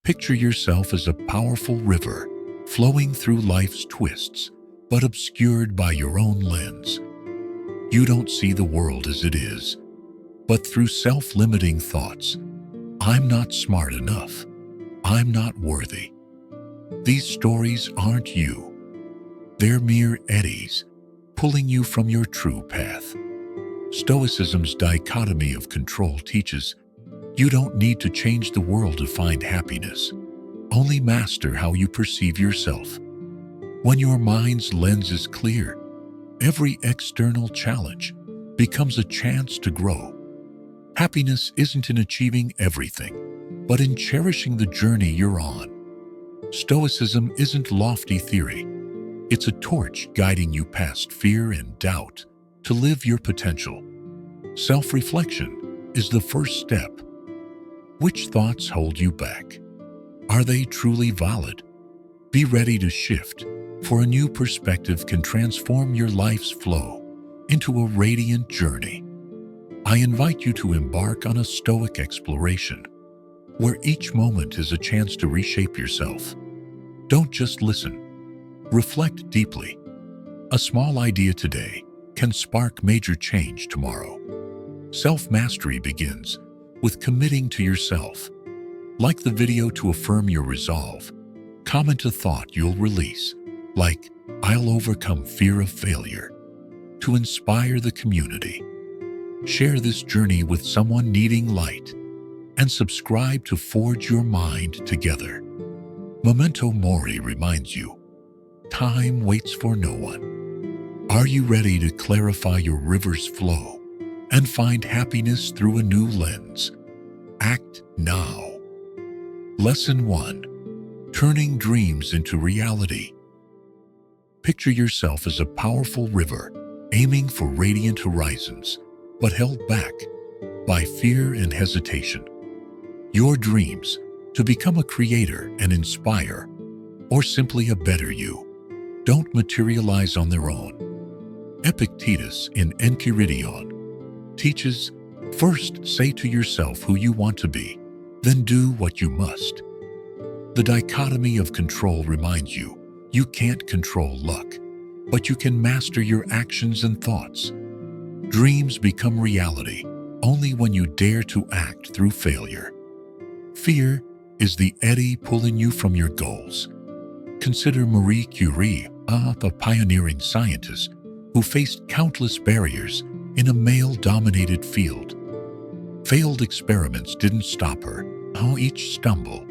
Picture yourself as a powerful river flowing through life's twists, but obscured by your own lens. You don't see the world as it is, but through self-limiting thoughts. I'm not smart enough. I'm not worthy. These stories aren't you. They're mere eddies, pulling you from your true path. Stoicism's dichotomy of control teaches you don't need to change the world to find happiness. Only master how you perceive yourself. When your mind's lens is clear, every external challenge becomes a chance to grow. Happiness isn't in achieving everything, but in cherishing the journey you're on. Stoicism isn't lofty theory. It's a torch guiding you past fear and doubt to live your potential. Self-reflection is the first step. Which thoughts hold you back? Are they truly valid? Be ready to shift, for a new perspective can transform your life's flow into a radiant journey. I invite you to embark on a Stoic exploration, where each moment is a chance to reshape yourself. Don't just listen. Reflect deeply. A small idea today can spark major change tomorrow. Self-mastery begins with committing to yourself. Like the video to affirm your resolve. Comment a thought you'll release, like, "I'll overcome fear of failure," to inspire the community. Share this journey with someone needing light, and subscribe to Forge Your Mind Together. Memento mori reminds you, time waits for no one. Are you ready to clarify your river's flow and find happiness through a new lens? Act now. Lesson 1. Turning dreams into reality. Picture yourself as a powerful river, aiming for radiant horizons, but held back by fear and hesitation. Your dreams, to become a creator and inspire, or simply a better you, don't materialize on their own. Epictetus in Enchiridion teaches, first say to yourself who you want to be, then do what you must. The dichotomy of control reminds you, you can't control luck, but you can master your actions and thoughts. Dreams become reality only when you dare to act through failure. Fear is the eddy pulling you from your goals. Consider Marie Curie, a pioneering scientist who faced countless barriers in a male-dominated field. Failed experiments didn't stop her. Each stumble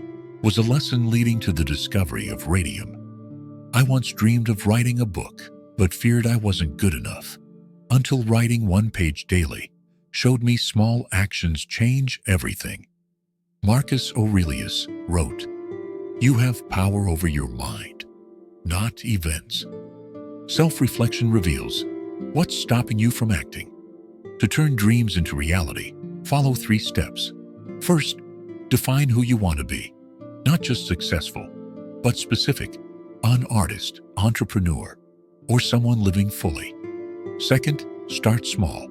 was a lesson leading to the discovery of radium. I once dreamed of writing a book, but feared I wasn't good enough, until writing one page daily showed me small actions change everything. Marcus Aurelius wrote, "You have power over your mind, not events." Self-reflection reveals what's stopping you from acting. To turn dreams into reality, follow 3 steps. First, define who you want to be. Not just successful, but specific. An artist, entrepreneur, or someone living fully. Second, start small.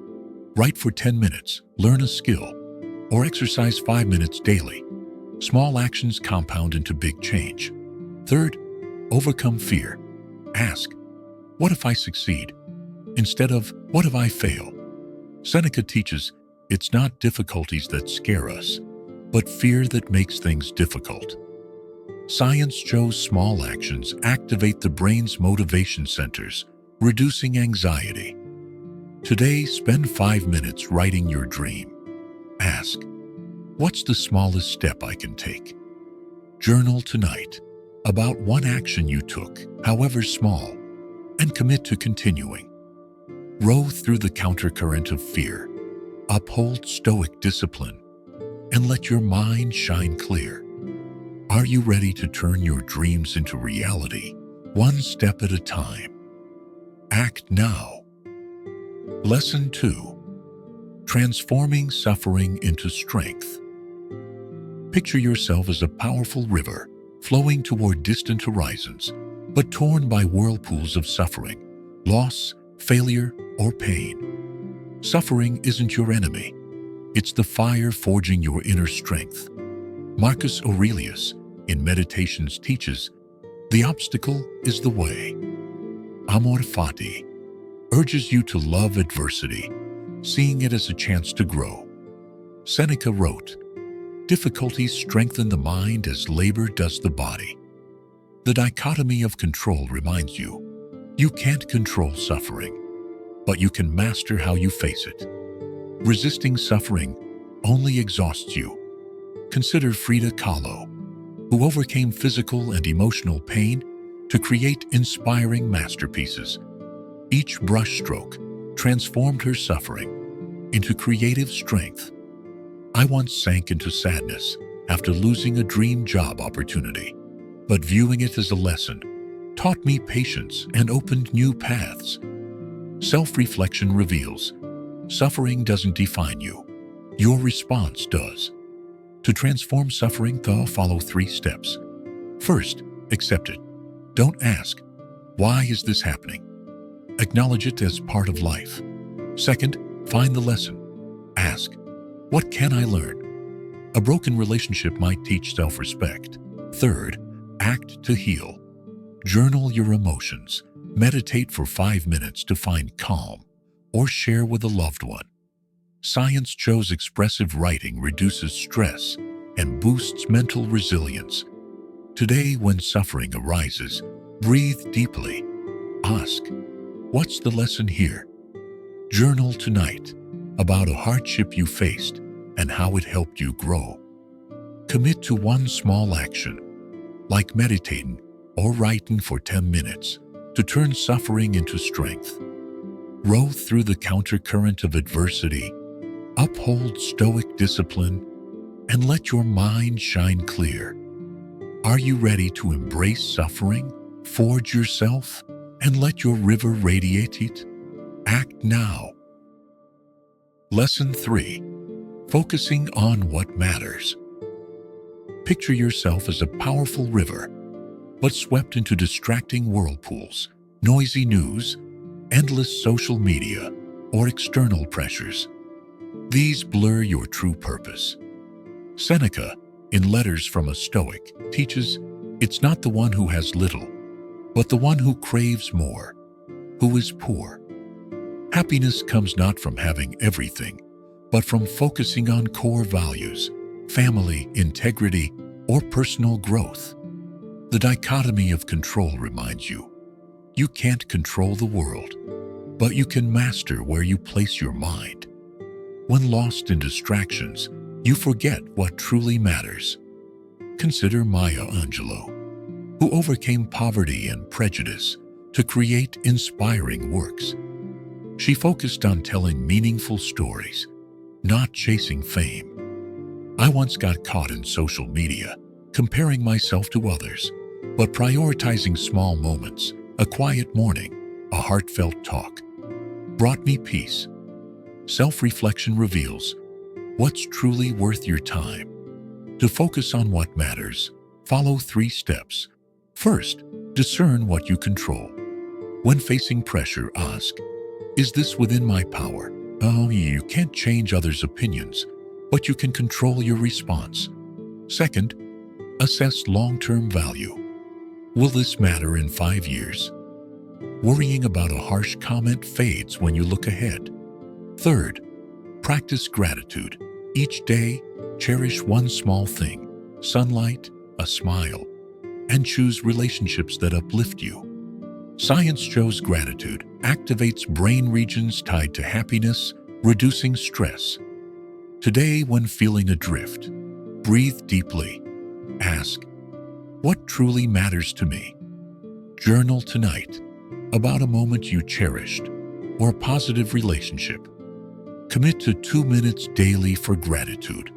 Write for 10 minutes, learn a skill, or exercise 5 minutes daily. Small actions compound into big change. Third, overcome fear. Ask, what if I succeed? Instead of, what if I fail? Seneca teaches, it's not difficulties that scare us, but fear that makes things difficult. Science shows small actions activate the brain's motivation centers, reducing anxiety. Today, spend 5 minutes writing your dream. Ask, what's the smallest step I can take? Journal tonight about one action you took, however small, and commit to continuing. Row through the countercurrent of fear. Uphold Stoic discipline, and let your mind shine clear. Are you ready to turn your dreams into reality, one step at a time? Act now. Lesson 2. Transforming suffering into strength. Picture yourself as a powerful river flowing toward distant horizons, but torn by whirlpools of suffering, loss, failure, or pain. Suffering isn't your enemy. It's the fire forging your inner strength. Marcus Aurelius in Meditations teaches, the obstacle is the way. Amor fati urges you to love adversity, seeing it as a chance to grow. Seneca wrote, difficulties strengthen the mind as labor does the body. The dichotomy of control reminds you, you can't control suffering, but you can master how you face it. Resisting suffering only exhausts you. Consider Frida Kahlo, who overcame physical and emotional pain to create inspiring masterpieces. Each brushstroke transformed her suffering into creative strength. I once sank into sadness after losing a dream job opportunity, but viewing it as a lesson taught me patience and opened new paths. Self-reflection reveals, suffering doesn't define you. Your response does. To transform suffering, follow 3 steps. First, accept it. Don't ask, why is this happening? Acknowledge it as part of life. Second, find the lesson. Ask, what can I learn? A broken relationship might teach self-respect. Third, act to heal. Journal your emotions. Meditate for 5 minutes to find calm, or share with a loved one. Science shows expressive writing reduces stress and boosts mental resilience. Today, when suffering arises, breathe deeply. Ask, what's the lesson here? Journal tonight about a hardship you faced and how it helped you grow. Commit to one small action, like meditating or writing for 10 minutes, to turn suffering into strength. Row through the countercurrent of adversity, uphold stoic discipline, and let your mind shine clear. Are you ready to embrace suffering, forge yourself, and let your river radiate it? Act now. Lesson 3. Focusing on what matters. Picture yourself as a powerful river, but swept into distracting whirlpools, noisy news, endless social media, or external pressures. These blur your true purpose. Seneca, in Letters from a Stoic, teaches, it's not the one who has little, but the one who craves more, who is poor. Happiness comes not from having everything, but from focusing on core values, family, integrity, or personal growth. The dichotomy of control reminds you, you can't control the world, but you can master where you place your mind. When lost in distractions, you forget what truly matters. Consider Maya Angelou, who overcame poverty and prejudice to create inspiring works. She focused on telling meaningful stories, not chasing fame. I once got caught in social media, comparing myself to others, but prioritizing small moments, a quiet morning, a heartfelt talk, brought me peace. Self-reflection reveals what's truly worth your time. To focus on what matters, follow 3 steps. First, discern what you control. When facing pressure, ask, is this within my power? You can't change others' opinions, but you can control your response. Second, assess long-term value. Will this matter in 5 years? Worrying about a harsh comment fades when you look ahead. Third, practice gratitude. Each day, cherish one small thing, sunlight, a smile, and choose relationships that uplift you. Science shows gratitude activates brain regions tied to happiness, reducing stress. Today, when feeling adrift, breathe deeply. Ask, what truly matters to me? Journal tonight about a moment you cherished or a positive relationship. Commit to 2 minutes daily for gratitude,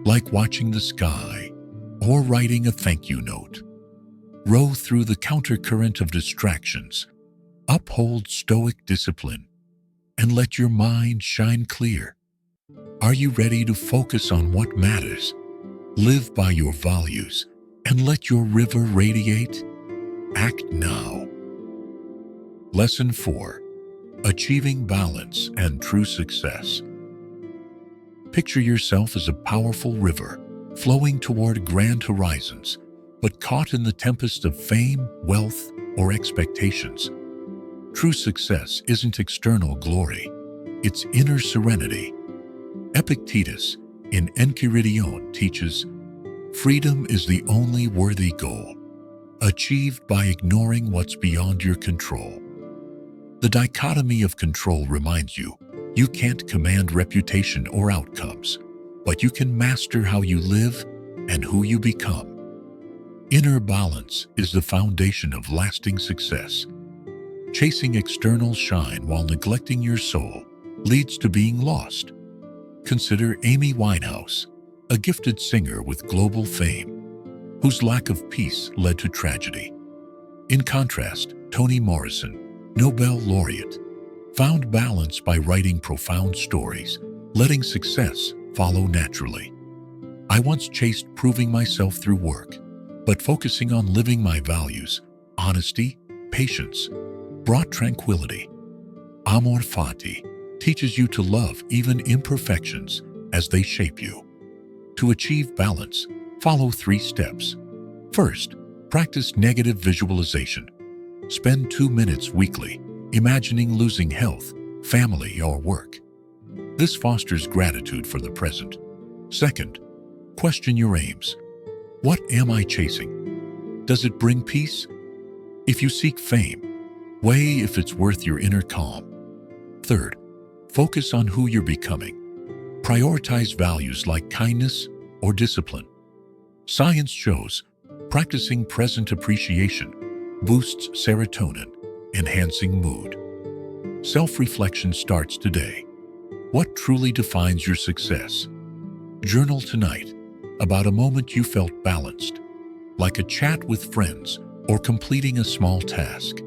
like watching the sky or writing a thank you note. Row through the countercurrent of distractions, uphold stoic discipline, and let your mind shine clear. Are you ready to focus on what matters? Live by your values and let your river radiate? Act now. Lesson 4. Achieving balance and true success. Picture yourself as a powerful river flowing toward grand horizons, but caught in the tempest of fame, wealth, or expectations. True success isn't external glory, it's inner serenity. Epictetus, in Enchiridion, teaches, freedom is the only worthy goal, achieved by ignoring what's beyond your control. The dichotomy of control reminds you, you can't command reputation or outcomes, but you can master how you live and who you become. Inner balance is the foundation of lasting success. Chasing external shine while neglecting your soul leads to being lost. Consider Amy Winehouse, a gifted singer with global fame, whose lack of peace led to tragedy. In contrast, Toni Morrison, Nobel laureate, found balance by writing profound stories, letting success follow naturally. I once chased proving myself through work, but focusing on living my values, honesty, patience, brought tranquility. Amor fati teaches you to love even imperfections as they shape you. To achieve balance, follow 3 steps. First, practice negative visualization. Spend 2 minutes weekly imagining losing health, family, or work. This fosters gratitude for the present. Second, question your aims. What am I chasing? Does it bring peace? If you seek fame, weigh if it's worth your inner calm. Third, focus on who you're becoming. Prioritize values like kindness or discipline. Science shows practicing present appreciation boosts serotonin, enhancing mood. Self-reflection starts today. What truly defines your success? Journal tonight about a moment you felt balanced, like a chat with friends or completing a small task.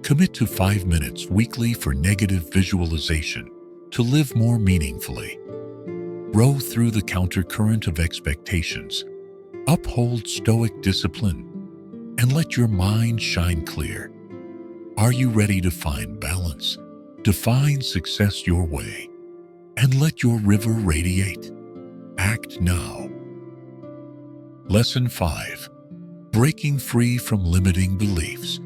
Commit to 5 minutes weekly for negative visualization to live more meaningfully. Row through the countercurrent of expectations. Uphold Stoic discipline and let your mind shine clear. Are you ready to find balance? Define success your way and let your river radiate. Act now. Lesson 5. Breaking free from limiting beliefs.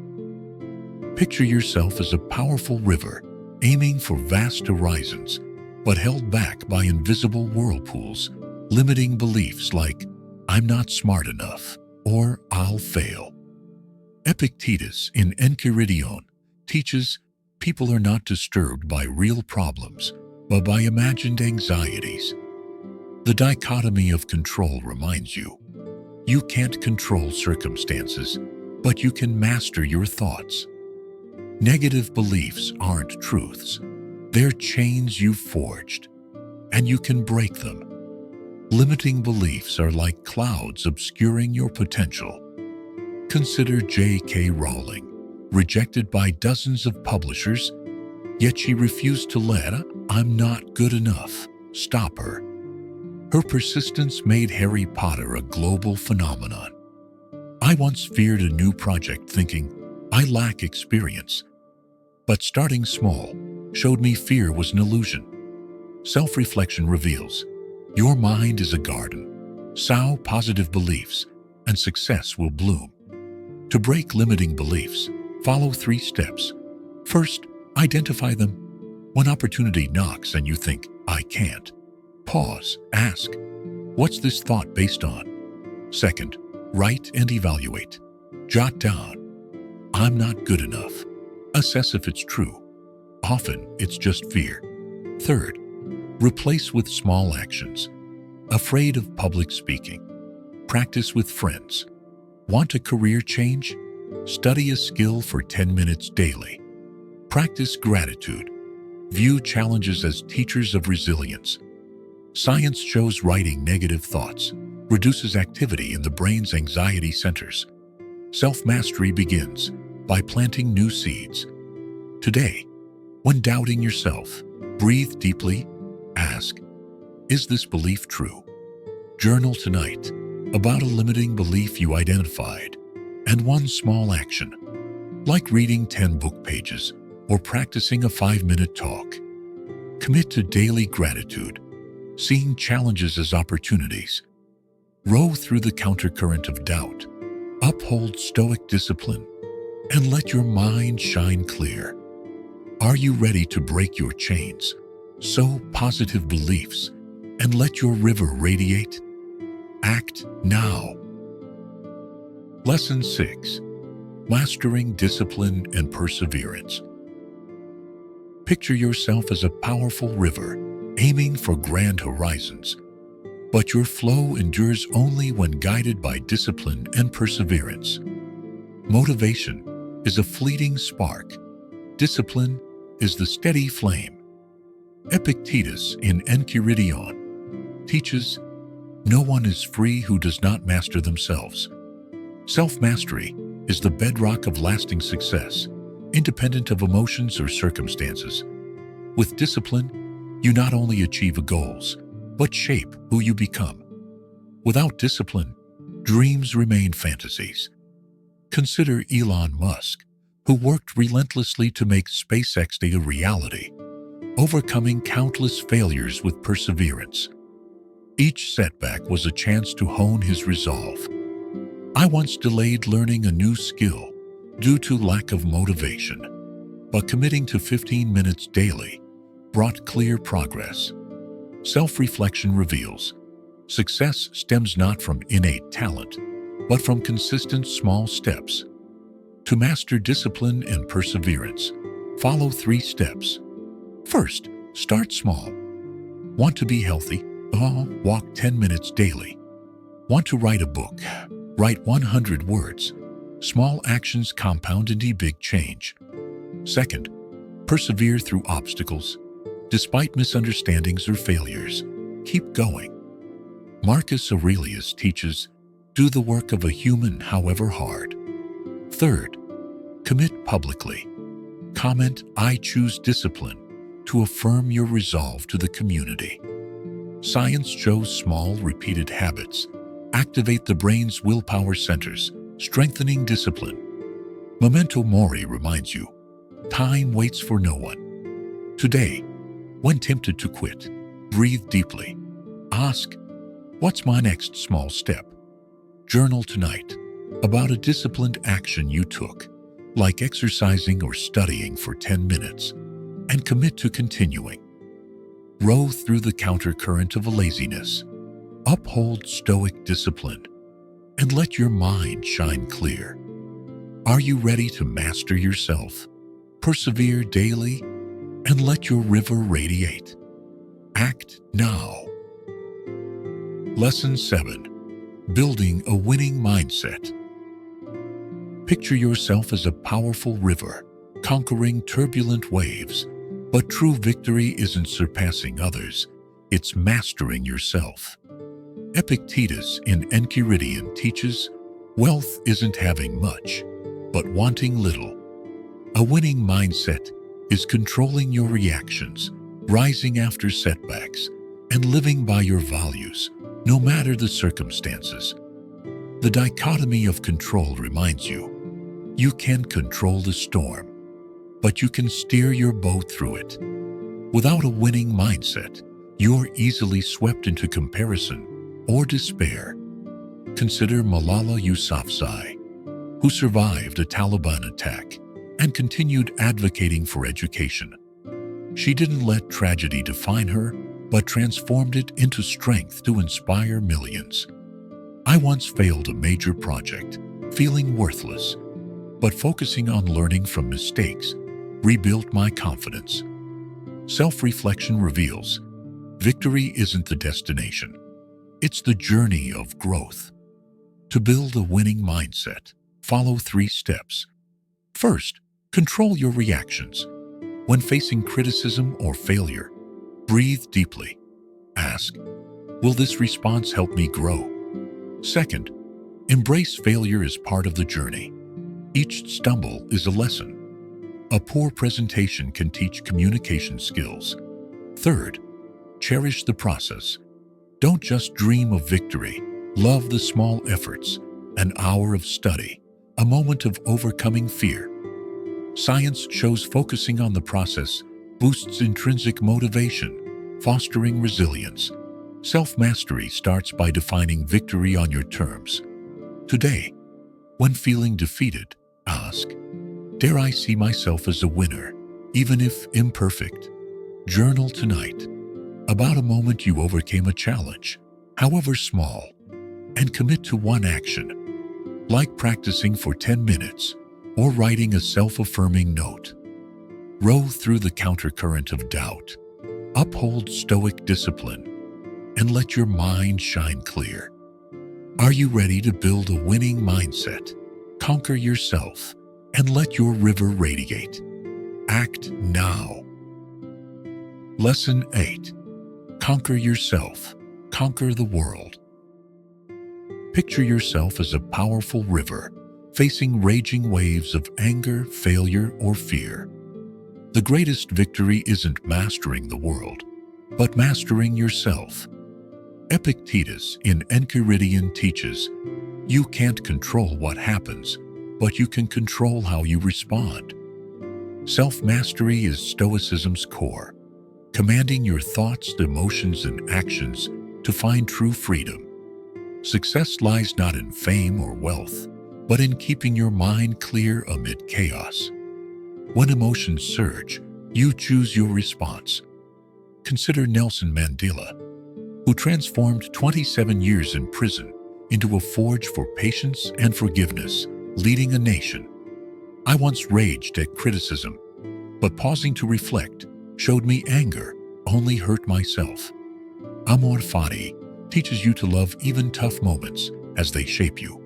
Picture yourself as a powerful river, aiming for vast horizons, but held back by invisible whirlpools, limiting beliefs like, I'm not smart enough, or I'll fail. Epictetus, in Enchiridion, teaches people are not disturbed by real problems, but by imagined anxieties. The dichotomy of control reminds you, you can't control circumstances, but you can master your thoughts. Negative beliefs aren't truths. They're chains you've forged, and you can break them. Limiting beliefs are like clouds obscuring your potential. Consider J.K. Rowling, rejected by dozens of publishers, yet she refused to let "I'm not good enough" stop her. Her persistence made Harry Potter a global phenomenon. I once feared a new project thinking, I lack experience. But starting small showed me fear was an illusion. Self-reflection reveals, your mind is a garden. Sow positive beliefs, and success will bloom. To break limiting beliefs, follow 3 steps. First, identify them. When opportunity knocks and you think, I can't, pause, ask, what's this thought based on? Second, write and evaluate. Jot down, I'm not good enough. Assess if it's true. Often, it's just fear. Third, replace with small actions. Afraid of public speaking? Practice with friends. Want a career change? Study a skill for 10 minutes daily. Practice gratitude. View challenges as teachers of resilience. Science shows writing negative thoughts reduces activity in the brain's anxiety centers. Self-mastery begins by planting new seeds. Today, when doubting yourself, breathe deeply, ask, is this belief true? Journal tonight about a limiting belief you identified and one small action, like reading 10 book pages or practicing a 5-minute talk. Commit to daily gratitude, seeing challenges as opportunities. Row through the countercurrent of doubt. Uphold stoic discipline and let your mind shine clear. Are you ready to break your chains, sow positive beliefs, and let your river radiate? Act now. Lesson 6. Mastering discipline and perseverance. Picture yourself as a powerful river, aiming for grand horizons. But your flow endures only when guided by discipline and perseverance. Motivation is a fleeting spark. Discipline is the steady flame. Epictetus in Enchiridion teaches, "No one is free who does not master themselves." Self-mastery is the bedrock of lasting success, independent of emotions or circumstances. With discipline, you not only achieve goals, but shape who you become. Without discipline, dreams remain fantasies. Consider Elon Musk, who worked relentlessly to make SpaceX a reality, overcoming countless failures with perseverance. Each setback was a chance to hone his resolve. I once delayed learning a new skill due to lack of motivation, but committing to 15 minutes daily brought clear progress. Self-reflection reveals success stems not from innate talent, but from consistent small steps. To master discipline and perseverance, follow 3 steps. First, start small. Want to be healthy? Walk 10 minutes daily. Want to write a book? Write 100 words. Small actions compound into big change. Second, persevere through obstacles. Despite misunderstandings or failures, keep going. Marcus Aurelius teaches, "Do the work of a human, however hard." Third, commit publicly. Comment, "I choose discipline," to affirm your resolve to the community. Science shows small, repeated habits activate the brain's willpower centers, strengthening discipline. Memento mori reminds you, time waits for no one. Today, when tempted to quit, breathe deeply. Ask, "What's my next small step?" Journal tonight about a disciplined action you took, like exercising or studying for 10 minutes, and commit to continuing. Row through the countercurrent of laziness. Uphold stoic discipline and let your mind shine clear. Are you ready to master yourself? Persevere daily and let your river radiate. Act now. Lesson 7. Building a winning mindset. Picture yourself as a powerful river, conquering turbulent waves. But true victory isn't surpassing others, it's mastering yourself. Epictetus in Enchiridion teaches, "Wealth isn't having much, but wanting little." A winning mindset is controlling your reactions, rising after setbacks, and living by your values, no matter the circumstances. The dichotomy of control reminds you, you can control the storm, but you can steer your boat through it. Without a winning mindset, you're easily swept into comparison or despair. Consider Malala Yousafzai, who survived a Taliban attack and continued advocating for education. She didn't let tragedy define her, but transformed it into strength to inspire millions. I once failed a major project, feeling worthless, but focusing on learning from mistakes rebuilt my confidence. Self-reflection reveals, victory isn't the destination. It's the journey of growth. To build a winning mindset, follow 3 steps. First, control your reactions. When facing criticism or failure, breathe deeply. Ask, will this response help me grow? Second, embrace failure as part of the journey. Each stumble is a lesson. A poor presentation can teach communication skills. Third, cherish the process. Don't just dream of victory. Love the small efforts, an hour of study, a moment of overcoming fear. Science shows focusing on the process boosts intrinsic motivation, fostering resilience. Self-mastery starts by defining victory on your terms. Today, when feeling defeated, ask, "Dare I see myself as a winner, even if imperfect?" Journal tonight about a moment you overcame a challenge, however small, and commit to one action, like practicing for 10 minutes or writing a self-affirming note. Row through the countercurrent of doubt. Uphold stoic discipline and let your mind shine clear. Are you ready to build a winning mindset? Conquer yourself and let your river radiate. Act now. Lesson 8. Conquer yourself. Conquer the world. Picture yourself as a powerful river, facing raging waves of anger, failure, or fear. The greatest victory isn't mastering the world, but mastering yourself. Epictetus in Enchiridion teaches, "You can't control what happens, but you can control how you respond." Self-mastery is Stoicism's core, commanding your thoughts, emotions, and actions to find true freedom. Success lies not in fame or wealth, but in keeping your mind clear amid chaos. When emotions surge, you choose your response. Consider Nelson Mandela, who transformed 27 years in prison into a forge for patience and forgiveness, leading a nation. I once raged at criticism, but pausing to reflect showed me anger only hurt myself. Amor fati teaches you to love even tough moments as they shape you.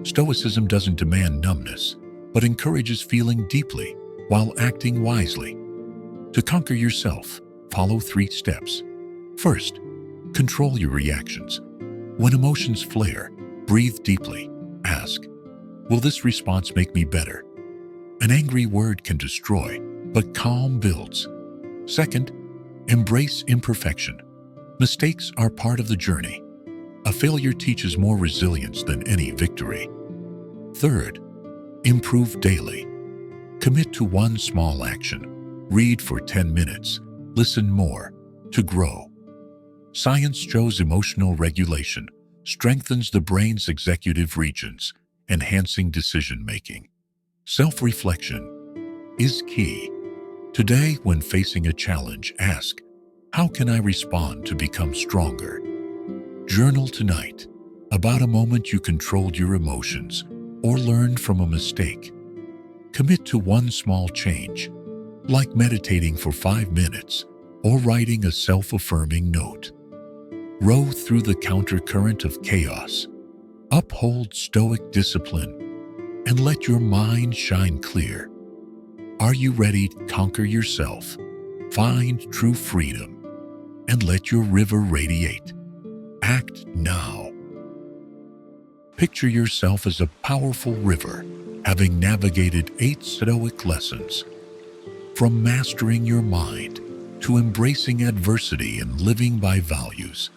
Stoicism doesn't demand numbness, but encourages feeling deeply while acting wisely. To conquer yourself, follow 3 steps. First, control your reactions. When emotions flare, breathe deeply. Ask, "Will this response make me better?" An angry word can destroy, but calm builds. Second, embrace imperfection. Mistakes are part of the journey. A failure teaches more resilience than any victory. Third, improve daily. Commit to one small action. Read for 10 minutes. Listen more to grow. Science shows emotional regulation strengthens the brain's executive regions, enhancing decision-making. Self-reflection is key. Today, when facing a challenge, ask, "How can I respond to become stronger?" Journal tonight about a moment you controlled your emotions or learned from a mistake. Commit to one small change, like meditating for 5 minutes or writing a self-affirming note. Row through the countercurrent of chaos. Uphold stoic discipline and let your mind shine clear. Are you ready to conquer yourself, find true freedom, and let your river radiate? Act now. Picture yourself as a powerful river, having navigated 8 Stoic lessons. From mastering your mind to embracing adversity and living by values.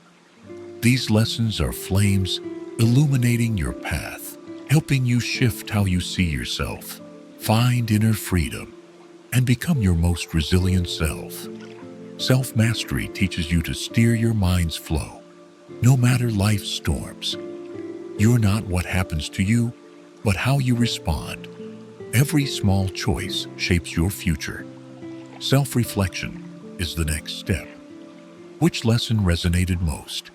These lessons are flames illuminating your path, helping you shift how you see yourself, find inner freedom, and become your most resilient self. Self-mastery teaches you to steer your mind's flow, no matter life's storms. You're not what happens to you, but how you respond. Every small choice shapes your future. Self-reflection is the next step. Which lesson resonated most?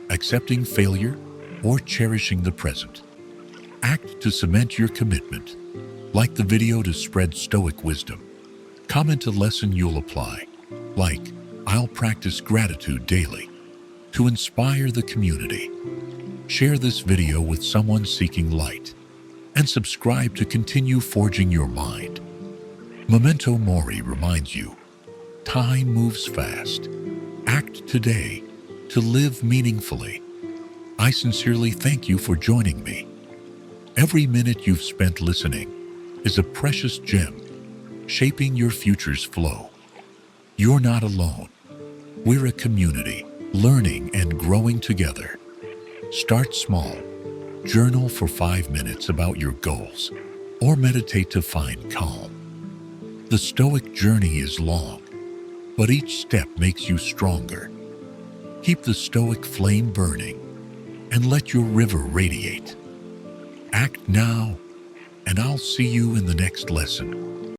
Accepting failure or cherishing the present? Act to cement your commitment. Like the video to spread Stoic wisdom. Comment a lesson you'll apply, like, "I'll practice gratitude daily," to inspire the community. Share this video with someone seeking light, and subscribe to continue forging your mind. Memento mori reminds you, time moves fast. Act today to live meaningfully. I sincerely thank you for joining me. Every minute you've spent listening is a precious gem, shaping your future's flow. You're not alone. We're a community, learning and growing together. Start small. Journal for 5 minutes about your goals, or meditate to find calm. The Stoic journey is long, but each step makes you stronger. Keep the Stoic flame burning and let your river radiate. Act now, and I'll see you in the next lesson.